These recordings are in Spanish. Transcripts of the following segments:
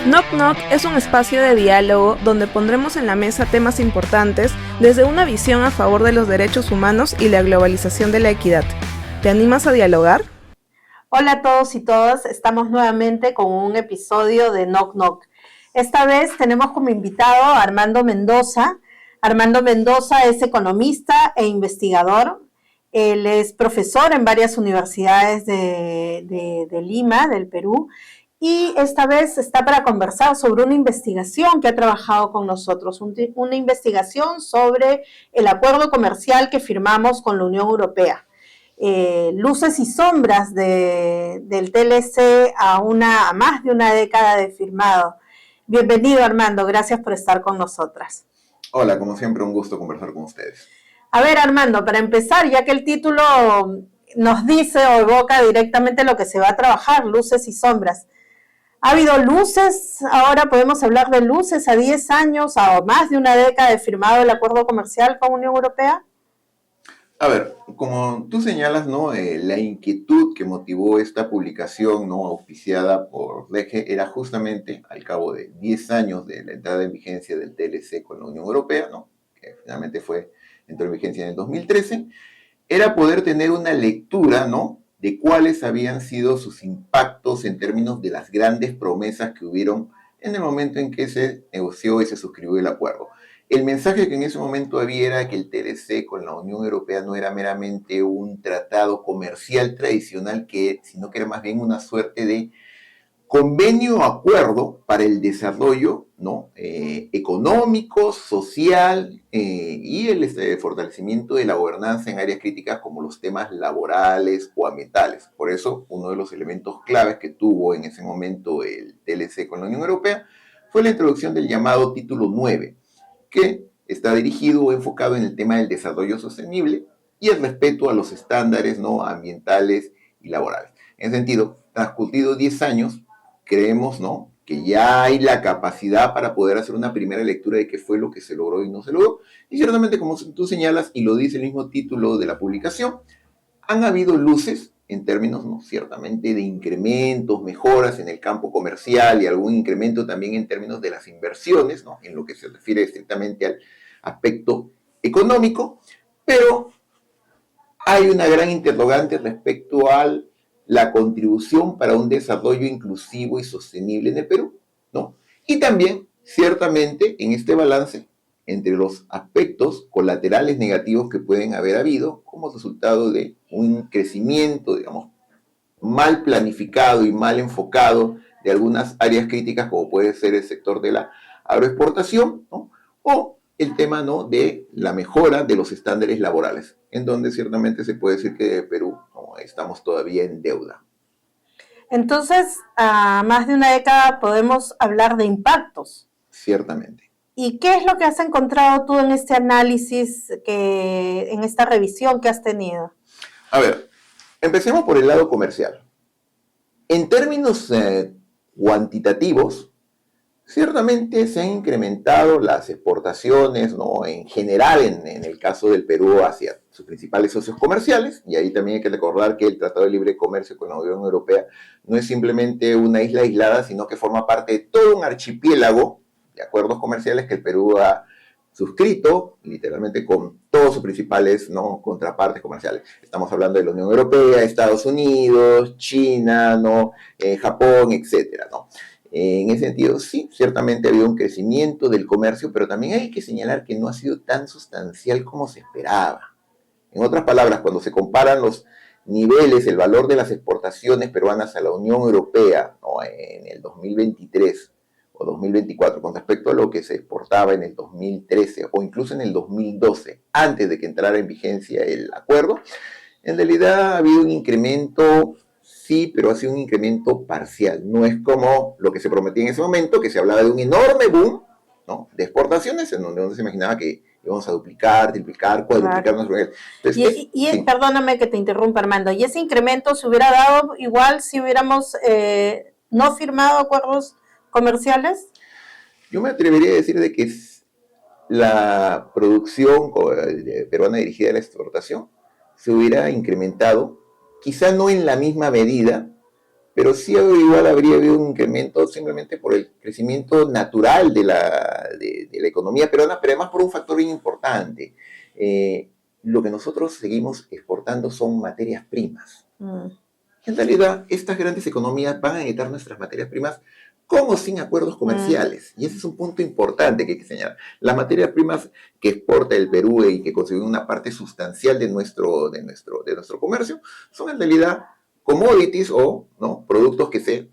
Knock Knock es un espacio de diálogo donde pondremos en la mesa temas importantes desde una visión a favor de los derechos humanos y la globalización de la equidad. ¿Te animas a dialogar? Hola a todos y todas, estamos nuevamente con un episodio de Knock Knock. Esta vez tenemos como invitado a Armando Mendoza. Armando Mendoza es economista e investigador. Él es profesor en varias universidades de Lima, del Perú, y esta vez está para conversar sobre una investigación que ha trabajado con nosotros, una investigación sobre el acuerdo comercial que firmamos con la Unión Europea. Luces y sombras del TLC a más de una década de firmado. Bienvenido, Armando, gracias por estar con nosotras. Hola, como siempre, un gusto conversar con ustedes. A ver, Armando, para empezar, ya que el título nos dice o evoca directamente lo que se va a trabajar, luces y sombras. ¿Ha habido luces? Ahora podemos hablar de luces a 10 años, a más de una década de firmado el acuerdo comercial con la Unión Europea. A ver, como tú señalas, ¿no? La inquietud que motivó esta publicación, ¿no? Auspiciada por DEGE era justamente al cabo de 10 años de la entrada en vigencia del TLC con la Unión Europea, ¿no? Que finalmente entró en vigencia en el 2013, era poder tener una lectura, ¿no? De cuáles habían sido sus impactos en términos de las grandes promesas que hubieron en el momento en que se negoció y se suscribió el acuerdo. El mensaje que en ese momento había era que el TLC con la Unión Europea no era meramente un tratado comercial tradicional, sino que era más bien una suerte de convenio o acuerdo para el desarrollo, ¿no? Económico, social y el fortalecimiento de la gobernanza en áreas críticas como los temas laborales o ambientales. Por eso, uno de los elementos claves que tuvo en ese momento el TLC con la Unión Europea fue la introducción del llamado Título 9, que está dirigido o enfocado en el tema del desarrollo sostenible y el respeto a los estándares, ¿no? Ambientales y laborales. En ese sentido, transcurridos 10 años, creemos, ¿no? Que ya hay la capacidad para poder hacer una primera lectura de qué fue lo que se logró y no se logró. Y ciertamente, como tú señalas, y lo dice el mismo título de la publicación, han habido luces en términos, ¿no? Ciertamente de incrementos, mejoras en el campo comercial y algún incremento también en términos de las inversiones, ¿no? En lo que se refiere estrictamente al aspecto económico, pero hay una gran interrogante respecto a la contribución para un desarrollo inclusivo y sostenible en el Perú, ¿no? Y también, ciertamente, en este balance, entre los aspectos colaterales negativos que pueden haber habido como resultado de un crecimiento, digamos, mal planificado y mal enfocado de algunas áreas críticas, como puede ser el sector de la agroexportación, ¿no? O el tema, ¿no? De la mejora de los estándares laborales, en donde ciertamente se puede decir que de Perú, ¿no? Estamos todavía en deuda. Entonces, a más de una década podemos hablar de impactos. Ciertamente. ¿Y qué es lo que has encontrado tú en este análisis, en esta revisión que has tenido? A ver, empecemos por el lado comercial. En términos cuantitativos, ciertamente se han incrementado las exportaciones, ¿no? En general, en el caso del Perú, hacia sus principales socios comerciales, y ahí también hay que recordar que el Tratado de Libre Comercio con la Unión Europea no es simplemente una isla aislada, sino que forma parte de todo un archipiélago de acuerdos comerciales que el Perú ha suscrito, literalmente con todos sus principales, ¿no? Contrapartes comerciales. Estamos hablando de la Unión Europea, Estados Unidos, China, ¿no? Japón, etcétera, ¿no? En ese sentido, sí, ciertamente ha habido un crecimiento del comercio, pero también hay que señalar que no ha sido tan sustancial como se esperaba. En otras palabras, cuando se comparan los niveles, el valor de las exportaciones peruanas a la Unión Europea, ¿no? En el 2023 o 2024 con respecto a lo que se exportaba en el 2013 o incluso en el 2012, antes de que entrara en vigencia el acuerdo, en realidad ha habido un incremento. Sí, pero ha sido un incremento parcial. No es como lo que se prometía en ese momento, que se hablaba de un enorme boom, ¿no? De exportaciones, en donde se imaginaba que íbamos a duplicar, triplicar, cuadruplicar nuestro nivel. Entonces, sí. Perdóname que te interrumpa, Armando. ¿Y ese incremento se hubiera dado igual si hubiéramos no firmado acuerdos comerciales? Yo me atrevería a decir de que la producción peruana dirigida a la exportación se hubiera incrementado, quizá no en la misma medida, pero sí igual habría habido un incremento simplemente por el crecimiento natural de la economía peruana, pero además por un factor bien importante. Lo que nosotros seguimos exportando son materias primas. En realidad, estas grandes economías van a necesitar nuestras materias primas como sin acuerdos comerciales. Y ese es un punto importante que hay que señalar. Las materias primas que exporta el Perú y que constituyen una parte sustancial de nuestro comercio son en realidad commodities o ¿no? productos que se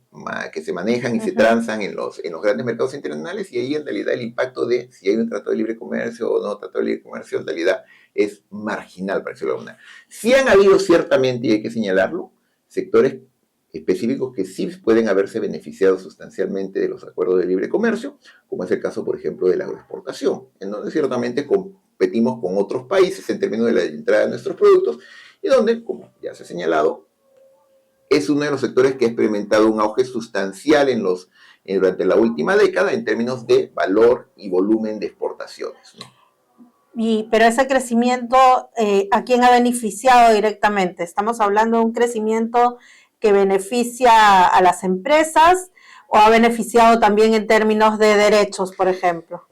manejan y se transan en los grandes mercados internacionales, y ahí en realidad el impacto de si hay un tratado de libre comercio o no tratado de libre comercio en realidad es marginal, para decirlo de alguna manera. Sí han habido ciertamente, y hay que señalarlo, sectores específicos que sí pueden haberse beneficiado sustancialmente de los acuerdos de libre comercio, como es el caso, por ejemplo, de la agroexportación, en donde ciertamente competimos con otros países en términos de la entrada de nuestros productos, y donde, como ya se ha señalado, es uno de los sectores que ha experimentado un auge sustancial durante la última década en términos de valor y volumen de exportaciones, ¿no? Pero ese crecimiento, ¿a quién ha beneficiado directamente? ¿Estamos hablando de un crecimiento que beneficia a las empresas o ha beneficiado también en términos de derechos, por ejemplo?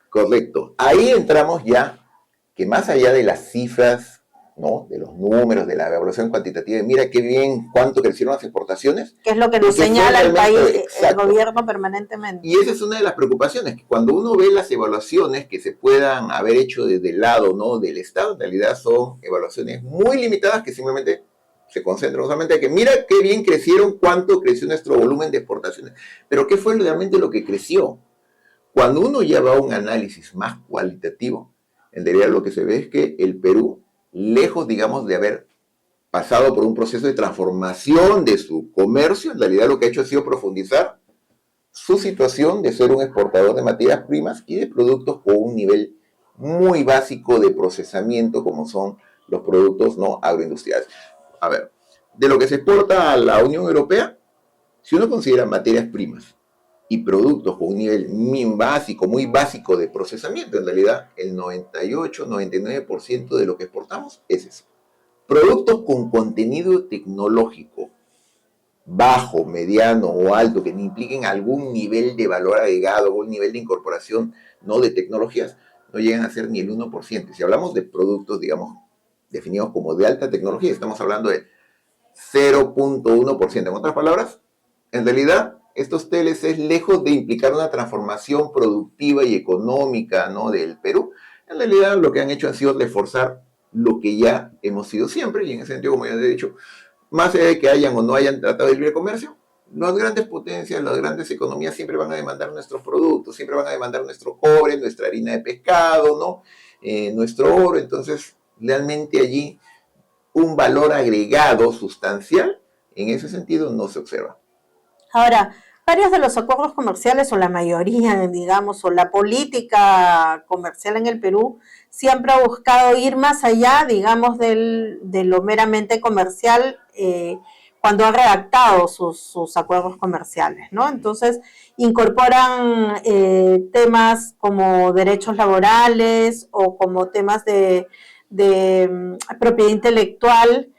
Correcto. Ahí entramos ya, que más allá de las cifras, ¿no? De los números, de la evaluación cuantitativa, mira qué bien, cuánto crecieron las exportaciones. Que es lo que nos señala el país, el gobierno permanentemente. Y esa es una de las preocupaciones, que cuando uno ve las evaluaciones que se puedan haber hecho desde el lado, ¿no? del Estado, en realidad son evaluaciones muy limitadas que simplemente se concentran solamente en que mira qué bien crecieron, cuánto creció nuestro volumen de exportaciones. Pero ¿qué fue realmente lo que creció? Cuando uno ya va a un análisis más cualitativo, en realidad lo que se ve es que el Perú, lejos, digamos, de haber pasado por un proceso de transformación de su comercio, en realidad lo que ha hecho ha sido profundizar su situación de ser un exportador de materias primas y de productos con un nivel muy básico de procesamiento, como son los productos no agroindustriales. A ver, de lo que se exporta a la Unión Europea, si uno considera materias primas y productos con un nivel muy básico de procesamiento, en realidad el 98-99% de lo que exportamos es eso. Productos con contenido tecnológico bajo, mediano o alto, que impliquen algún nivel de valor agregado o un nivel de incorporación no de tecnologías, no llegan a ser ni el 1%. Si hablamos de productos, digamos, definidos como de alta tecnología, estamos hablando de 0.1%. En otras palabras, en realidad, estos TLCs, lejos de implicar una transformación productiva y económica, ¿no? del Perú, en realidad lo que han hecho ha sido reforzar lo que ya hemos sido siempre, y en ese sentido, como ya he dicho, más allá de que hayan o no hayan tratado de libre comercio, las grandes potencias, las grandes economías siempre van a demandar nuestros productos, siempre van a demandar nuestro cobre, nuestra harina de pescado, ¿no? Nuestro oro. Entonces, realmente allí un valor agregado sustancial, en ese sentido, no se observa. Ahora, varios de los acuerdos comerciales, o la mayoría, digamos, o la política comercial en el Perú, siempre ha buscado ir más allá, digamos, de lo meramente comercial cuando ha redactado sus acuerdos comerciales, ¿no? Entonces, incorporan temas como derechos laborales o como temas de propiedad intelectual,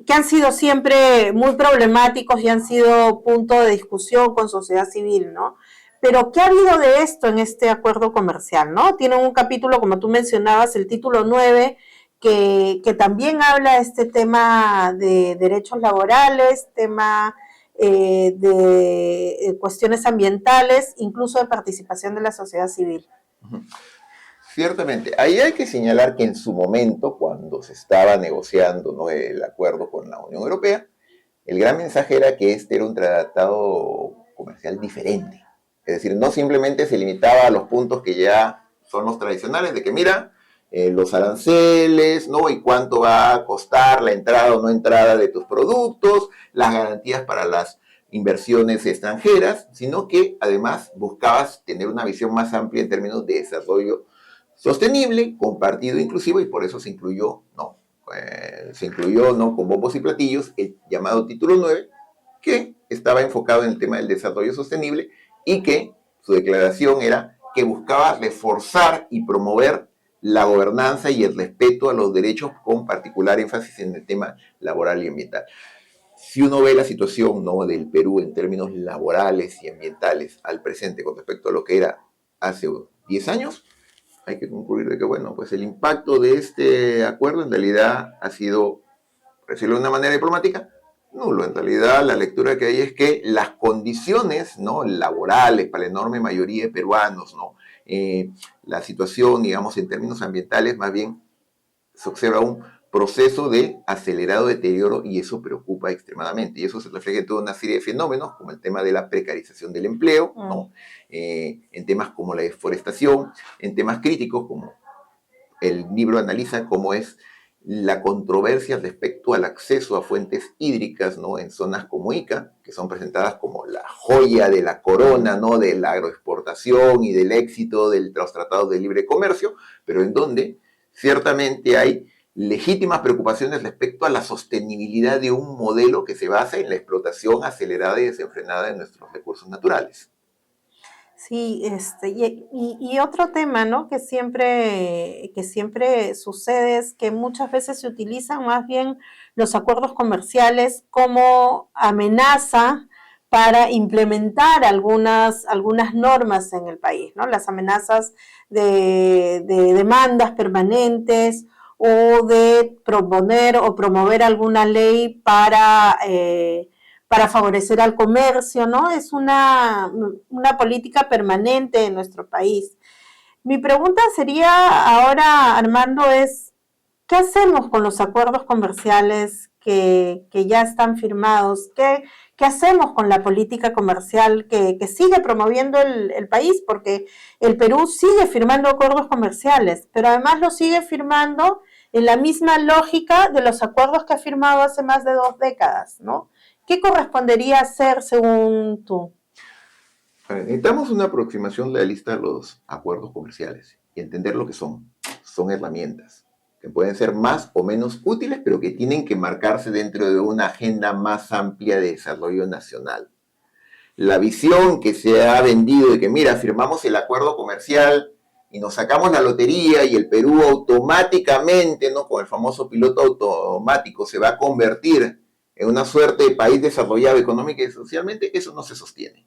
que han sido siempre muy problemáticos y han sido punto de discusión con sociedad civil, ¿no? Pero, ¿qué ha habido de esto en este acuerdo comercial, no? Tienen un capítulo, como tú mencionabas, el título 9, que también habla de este tema de derechos laborales, tema de cuestiones ambientales, incluso de participación de la sociedad civil. Ciertamente, ahí hay que señalar que en su momento, cuando se estaba negociando, ¿no? el acuerdo con la Unión Europea, el gran mensaje era que este era un tratado comercial diferente. Es decir, no simplemente se limitaba a los puntos que ya son los tradicionales, de que mira, los aranceles, ¿no? Y cuánto va a costar la entrada o no entrada de tus productos, las garantías para las inversiones extranjeras, sino que además buscabas tener una visión más amplia en términos de desarrollo sostenible, compartido, inclusivo, y por eso se incluyó, ¿no? Con bombos y platillos el llamado título 9, que estaba enfocado en el tema del desarrollo sostenible y que su declaración era que buscaba reforzar y promover la gobernanza y el respeto a los derechos, con particular énfasis en el tema laboral y ambiental. Si uno ve la situación, ¿no?, del Perú en términos laborales y ambientales al presente con respecto a lo que era hace 10 años, hay que concluir de que, bueno, pues el impacto de este acuerdo en realidad ha sido, por decirlo de una manera diplomática, nulo. En realidad la lectura que hay es que las condiciones, ¿no?, laborales para la enorme mayoría de peruanos, ¿no?, la situación, digamos, en términos ambientales, más bien se observa un proceso de acelerado deterioro y eso preocupa extremadamente. Y eso se refleja en toda una serie de fenómenos, como el tema de la precarización del empleo, ¿no? En temas como la deforestación, en temas críticos como el libro analiza cómo es la controversia respecto al acceso a fuentes hídricas, ¿no?, en zonas como Ica, que son presentadas como la joya de la corona, ¿no?, de la agroexportación y del éxito de los tratados de libre comercio, pero en donde ciertamente hay legítimas preocupaciones respecto a la sostenibilidad de un modelo que se basa en la explotación acelerada y desenfrenada de nuestros recursos naturales. Sí, y otro tema, ¿no? Que siempre sucede es que muchas veces se utilizan más bien los acuerdos comerciales como amenaza para implementar algunas normas en el país, ¿no? Las amenazas de demandas permanentes o de proponer o promover alguna ley para favorecer al comercio, ¿no? Es una política permanente en nuestro país. Mi pregunta sería ahora, Armando, es, ¿qué hacemos con los acuerdos comerciales que ya están firmados? ¿Qué hacemos con la política comercial que sigue promoviendo el país? Porque el Perú sigue firmando acuerdos comerciales, pero además lo sigue firmando en la misma lógica de los acuerdos que ha firmado hace más de 2 décadas, ¿no? ¿Qué correspondería hacer según tú? Necesitamos una aproximación realista a los acuerdos comerciales y entender lo que son. Son herramientas que pueden ser más o menos útiles, pero que tienen que marcarse dentro de una agenda más amplia de desarrollo nacional. La visión que se ha vendido de que, mira, firmamos el acuerdo comercial y nos sacamos la lotería y el Perú automáticamente, ¿no?, con el famoso piloto automático, se va a convertir en una suerte de país desarrollado económica y socialmente, eso no se sostiene,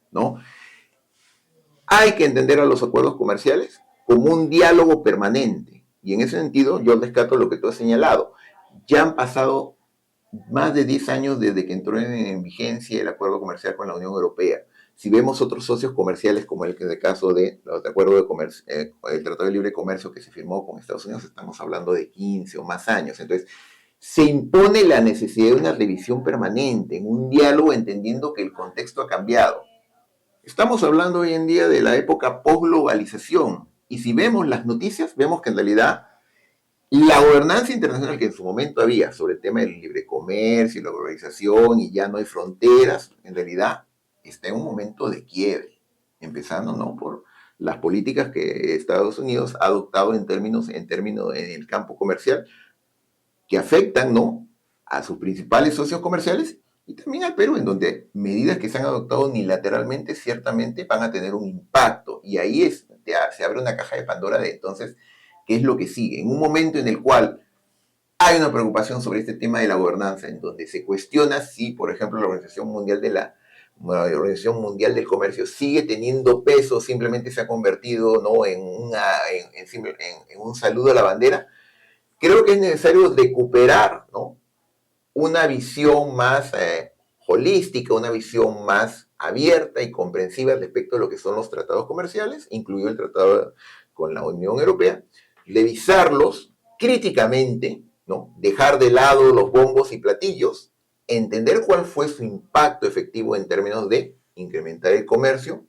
¿no? Hay que entender a los acuerdos comerciales como un diálogo permanente. Y en ese sentido, yo rescato lo que tú has señalado. Ya han pasado más de 10 años desde que entró en vigencia el acuerdo comercial con la Unión Europea. Si vemos otros socios comerciales, como el caso del acuerdo de comercio, el Tratado de Libre Comercio que se firmó con Estados Unidos, estamos hablando de 15 o más años. Entonces, se impone la necesidad de una revisión permanente, en un diálogo entendiendo que el contexto ha cambiado. Estamos hablando hoy en día de la época post-globalización, y si vemos las noticias, vemos que en realidad la gobernanza internacional que en su momento había sobre el tema del libre comercio y la globalización y ya no hay fronteras, en realidad está en un momento de quiebre, empezando, ¿no?, por las políticas que Estados Unidos ha adoptado en el campo comercial, que afectan, ¿no?, a sus principales socios comerciales y también al Perú, en donde medidas que se han adoptado unilateralmente ciertamente van a tener un impacto. Y ahí se abre una caja de Pandora de entonces, ¿qué es lo que sigue? En un momento en el cual hay una preocupación sobre este tema de la gobernanza, en donde se cuestiona si, por ejemplo, la Organización Mundial del Comercio sigue teniendo peso, simplemente se ha convertido, ¿no?, en un saludo a la bandera. Creo que es necesario recuperar, ¿no?, una visión más holística, una visión más abierta y comprensiva respecto a lo que son los tratados comerciales, incluido el tratado con la Unión Europea, revisarlos críticamente, ¿no?, dejar de lado los bombos y platillos, entender cuál fue su impacto efectivo en términos de incrementar el comercio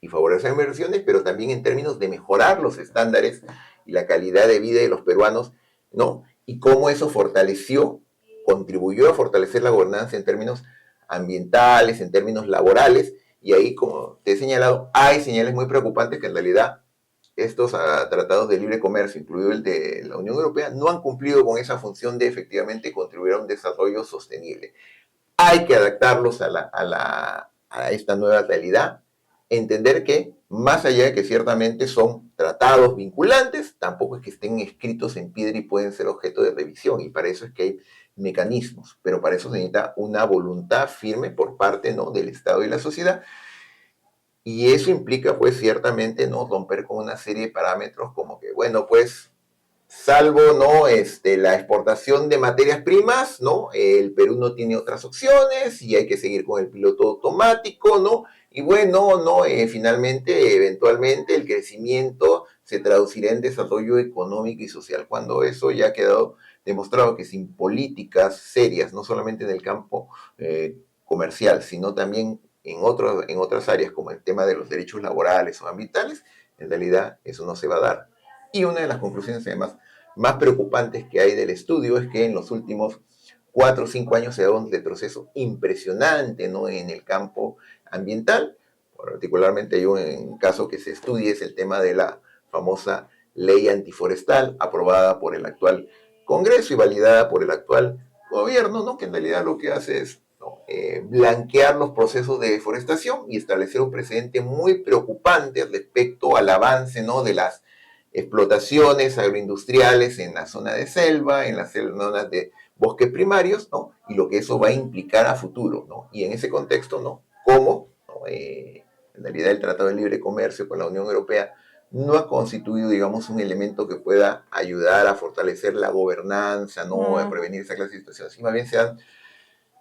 y favorecer inversiones, pero también en términos de mejorar los estándares y la calidad de vida de los peruanos, ¿no?, y cómo eso contribuyó a fortalecer la gobernanza en términos ambientales, en términos laborales, y ahí, como te he señalado, hay señales muy preocupantes que en realidad estos tratados de libre comercio, incluido el de la Unión Europea, no han cumplido con esa función de efectivamente contribuir a un desarrollo sostenible. Hay que adaptarlos a esta nueva realidad, entender que más allá de que ciertamente son tratados vinculantes, tampoco es que estén escritos en piedra y pueden ser objeto de revisión, y para eso es que hay mecanismos, pero para eso se necesita una voluntad firme por parte, ¿no?, del Estado y la sociedad, y eso implica, pues, ciertamente, ¿no?, romper con una serie de parámetros como que, bueno, pues, salvo, ¿no?, la exportación de materias primas, ¿no?, el Perú no tiene otras opciones y hay que seguir con el piloto automático, ¿no?, y bueno, ¿no?, finalmente, eventualmente, el crecimiento se traducirá en desarrollo económico y social, cuando eso ya ha quedado demostrado que sin políticas serias, no solamente en el campo comercial, sino también en otras áreas, como el tema de los derechos laborales o ambientales, en realidad eso no se va a dar. Y una de las conclusiones, además, más preocupantes que hay del estudio es que en los últimos 4 o 5 años se ha dado un retroceso impresionante, ¿no?, en el campo ambiental. Particularmente hay un caso que se estudia, es el tema de la famosa ley antiforestal aprobada por el actual Congreso y validada por el actual gobierno, ¿no?, que en realidad lo que hace es, ¿no?, blanquear los procesos de deforestación y establecer un precedente muy preocupante respecto al avance, ¿no?, de las explotaciones agroindustriales en la zona de selva, en las zonas de bosques primarios, ¿no?, y lo que eso va a implicar a futuro, ¿no? Y en ese contexto, ¿no?, cómo, ¿no?, en realidad el Tratado de Libre Comercio con la Unión Europea no ha constituido, digamos, un elemento que pueda ayudar a fortalecer la gobernanza, ¿no?, a prevenir esa clase de situaciones, y más bien se dan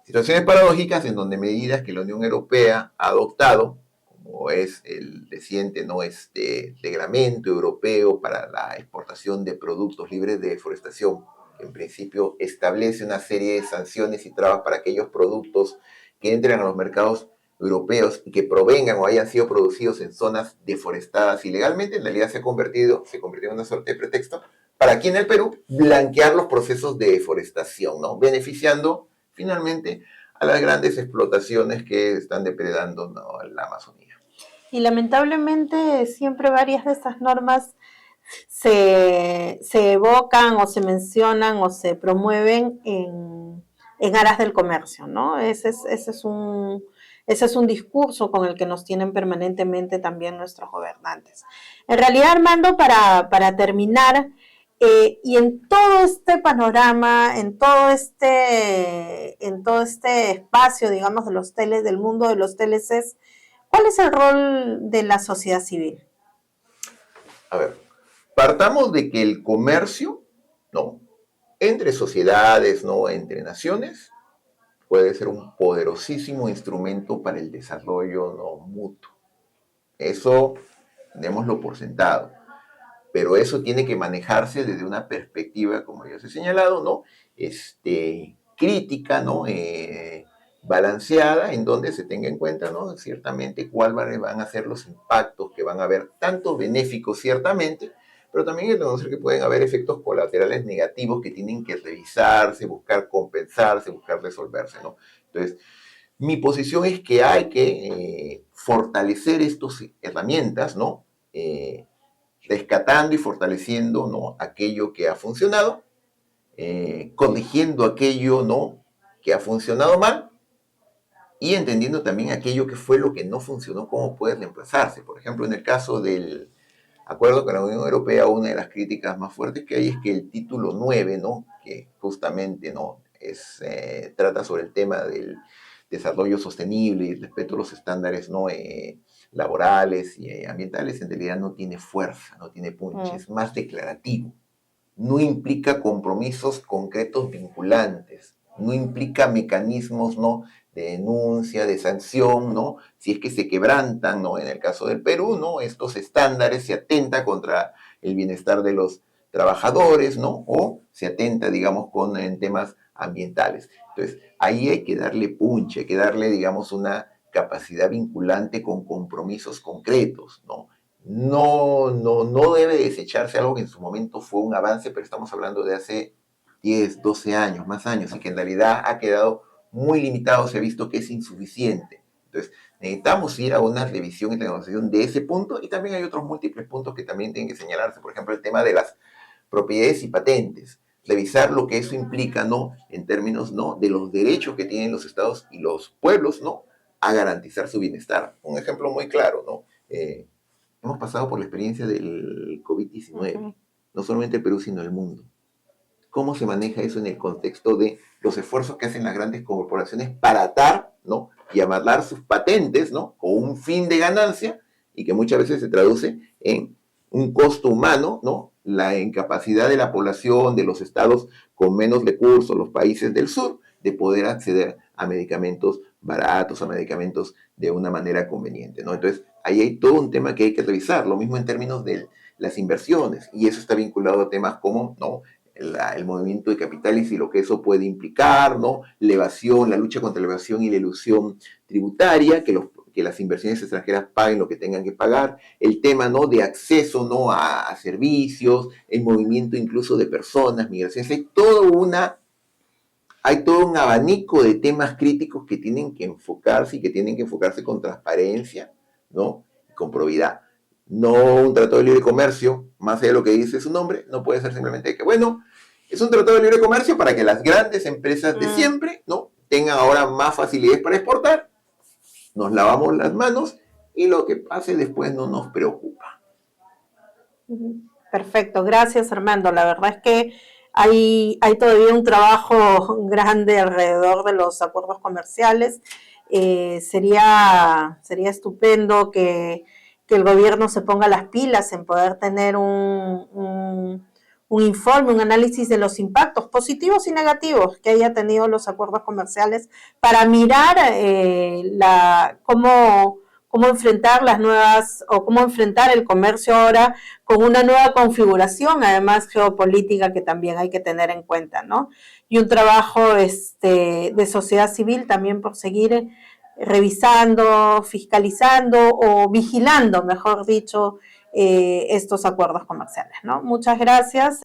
situaciones paradójicas en donde medidas que la Unión Europea ha adoptado, como es el reciente, ¿no?, reglamento europeo para la exportación de productos libres de deforestación, que en principio establece una serie de sanciones y trabas para aquellos productos que entren a los mercados europeos y que provengan o hayan sido producidos en zonas deforestadas ilegalmente, en realidad se convirtió en una suerte de pretexto para aquí en el Perú blanquear los procesos de deforestación, ¿no?, beneficiando finalmente a las grandes explotaciones que están depredando, ¿no?, la Amazonía. Y lamentablemente siempre varias de estas normas se evocan o se mencionan o se promueven en aras del comercio, ¿no? Ese es un discurso con el que nos tienen permanentemente también nuestros gobernantes. En realidad, Armando, para terminar, y en todo este panorama, en todo este espacio, digamos, de los del mundo de los TLCs, ¿cuál es el rol de la sociedad civil? A ver, partamos de que el comercio, ¿no?, entre sociedades, ¿no?, entre naciones, puede ser un poderosísimo instrumento para el desarrollo, ¿no?, mutuo. Eso démoslo por sentado. Pero eso tiene que manejarse desde una perspectiva, como ya os he señalado, ¿no?, crítica, ¿no?, balanceada, en donde se tenga en cuenta, ¿no?, ciertamente cuáles van a ser los impactos que van a haber, tanto benéficos ciertamente, pero también reconocer que pueden haber efectos colaterales negativos que tienen que revisarse, buscar compensarse, buscar resolverse, ¿no? Entonces, mi posición es que hay que fortalecer estas herramientas, ¿no?, rescatando y fortaleciendo, ¿no?, aquello que ha funcionado, corrigiendo aquello, ¿no?, que ha funcionado mal, y entendiendo también aquello que fue lo que no funcionó, cómo puede reemplazarse. Por ejemplo, en el caso del acuerdo con la Unión Europea, una de las críticas más fuertes que hay es que el título 9, ¿no?, que justamente, ¿no?, trata sobre el tema del desarrollo sostenible y respeto a los estándares, ¿no?, laborales y ambientales, en realidad no tiene fuerza, no tiene punch, es más declarativo. No implica compromisos concretos vinculantes, no implica mecanismos, ¿no?, de denuncia, de sanción, ¿no?, si es que se quebrantan, ¿no?, en el caso del Perú, ¿no?, estos estándares, se atenta contra el bienestar de los trabajadores, ¿no?, o se atenta, digamos, en temas ambientales. Entonces, ahí hay que darle punch, hay que darle, digamos, una capacidad vinculante con compromisos concretos, ¿no? No debe desecharse algo que en su momento fue un avance, pero estamos hablando de hace 10, 12 años, más años, y que en realidad ha quedado muy limitado, se ha visto que es insuficiente. Entonces, necesitamos ir a una revisión y negociación de ese punto, y también hay otros múltiples puntos que también tienen que señalarse. Por ejemplo, el tema de las propiedades y patentes. Revisar lo que eso implica, ¿no?, en términos, ¿no?, de los derechos que tienen los estados y los pueblos, ¿no?, a garantizar su bienestar. Un ejemplo muy claro, ¿no? Hemos pasado por la experiencia del COVID-19, no solamente el Perú, sino el mundo. cómo se maneja eso en el contexto de los esfuerzos que hacen las grandes corporaciones para atar, ¿no? Y amalar sus patentes, ¿no? Con un fin de ganancia y que muchas veces se traduce en un costo humano, ¿no? La incapacidad de la población, de los estados con menos recursos, los países del sur, de poder acceder a medicamentos baratos, a medicamentos de una manera conveniente, ¿no? Entonces, ahí hay todo un tema que hay que revisar, lo mismo en términos de las inversiones, y eso está vinculado a temas como, ¿no? El movimiento de capitales y lo que eso puede implicar, ¿no? La evasión, la lucha contra la evasión y la ilusión tributaria, que las inversiones extranjeras paguen lo que tengan que pagar, el tema, ¿no? De acceso, ¿no? A servicios, el movimiento incluso de personas, migraciones, hay todo un abanico de temas críticos que tienen que enfocarse y que tienen que enfocarse con transparencia, ¿no? Y con probidad. No un tratado de libre comercio, más allá de lo que dice su nombre, no puede ser simplemente que, bueno, es un tratado de libre comercio para que las grandes empresas de siempre, ¿no? Tengan ahora más facilidades para exportar, nos lavamos las manos y lo que pase después no nos preocupa. Perfecto, gracias Armando. La verdad es que hay todavía un trabajo grande alrededor de los acuerdos comerciales. Sería estupendo que el gobierno se ponga las pilas en poder tener un informe, un análisis de los impactos positivos y negativos que haya tenido los acuerdos comerciales para mirar cómo enfrentar las nuevas, o cómo enfrentar el comercio ahora con una nueva configuración, además geopolítica, que también hay que tener en cuenta, ¿no? Y un trabajo de sociedad civil también por seguir revisando, fiscalizando o vigilando, mejor dicho, estos acuerdos comerciales, ¿no? Muchas gracias.